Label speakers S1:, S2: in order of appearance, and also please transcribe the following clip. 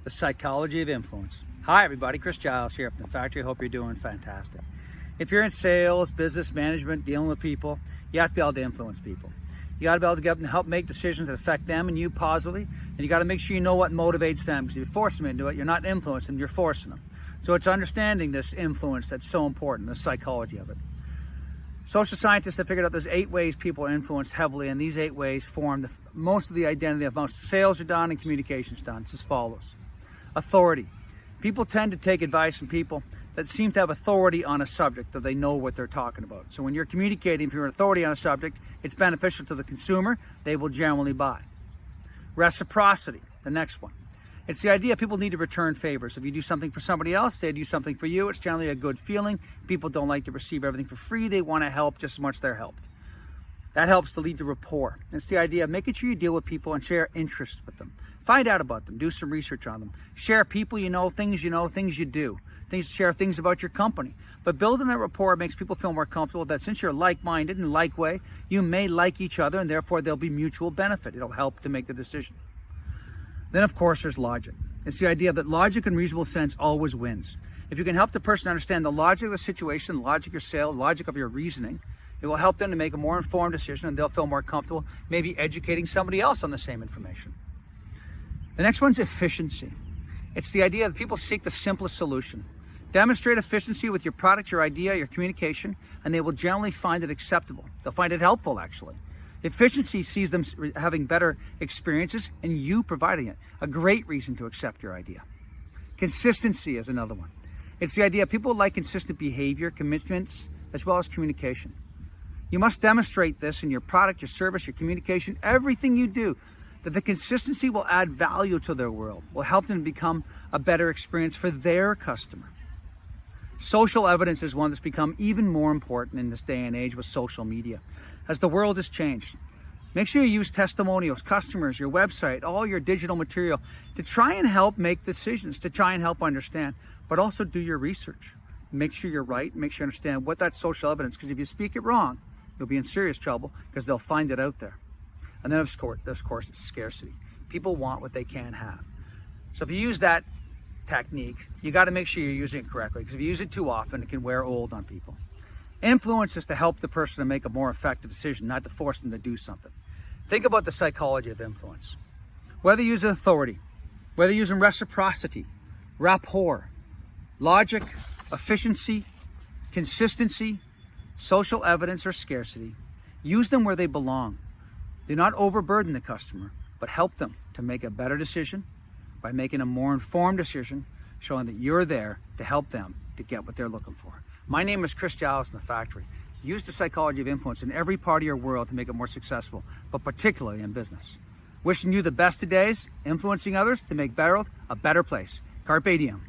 S1: the psychology of influence. Hi everybody, Chris Giles here from the Factory. I hope you're doing fantastic. If you're in sales, business management, dealing with people, you have to be able to influence people. You got to be able to get them to help make decisions that affect them and you positively, and you got to make sure you know what motivates them, because if you force them into it, you're not influencing them, you're forcing them. So it's understanding this influence that's so important, the psychology of it. Social scientists have figured out there's 8 ways people are influenced heavily, and these 8 ways form most of the identity of most sales are done and communications done. It's as follows. Authority. People tend to take advice from people that seem to have authority on a subject, that they know what they're talking about. So when you're communicating, if you're an authority on a subject, it's beneficial to the consumer, they will generally buy. Reciprocity, the next one. It's the idea people need to return favors. If you do something for somebody else, they do something for you. It's generally a good feeling. People don't like to receive everything for free. They want to help just as much as they're helped. That helps to lead to rapport. It's the idea of making sure you deal with people and share interests with them. Find out about them. Do some research on them. Share people you know, things you do. Share things about your company. But building that rapport makes people feel more comfortable that since you're like-minded in a like way, you may like each other, and therefore there'll be mutual benefit. It'll help to make the decision. Then, of course, there's logic. It's the idea that logic and reasonable sense always wins. If you can help the person understand the logic of the situation, the logic of your sale, the logic of your reasoning, it will help them to make a more informed decision, and they'll feel more comfortable maybe educating somebody else on the same information. The next one's efficiency. It's the idea that people seek the simplest solution. Demonstrate efficiency with your product, your idea, your communication, and they will generally find it acceptable. They'll find it helpful, actually. Efficiency sees them having better experiences and you providing it. A great reason to accept your idea. Consistency is another one. It's the idea people like consistent behavior, commitments, as well as communication. You must demonstrate this in your product, your service, your communication, everything you do, that the consistency will add value to their world, will help them become a better experience for their customer. Social evidence is one that's become even more important in this day and age with social media, as the world has changed. Make sure you use testimonials, customers, your website, all your digital material to try and help make decisions, to try and help understand, but also do your research. Make sure you're right, make sure you understand what that social evidence, because if you speak it wrong, you'll be in serious trouble because they'll find it out there. And then, of course, it's scarcity. People want what they can't have. So if you use that technique, you got to make sure you're using it correctly, because if you use it too often, it can wear old on people. Influence is to help the person to make a more effective decision, not to force them to do something. Think about the psychology of influence. Whether using authority, whether using reciprocity, rapport, logic, efficiency, consistency, social evidence, or scarcity, use them where they belong. Do not overburden the customer, but help them to make a better decision by making a more informed decision, showing that you're there to help them to get what they're looking for. My name is Chris Giles from the Factory. Use the psychology of influence in every part of your world to make it more successful, but particularly in business. Wishing you the best of days, influencing others to make better a better place. Carpe diem.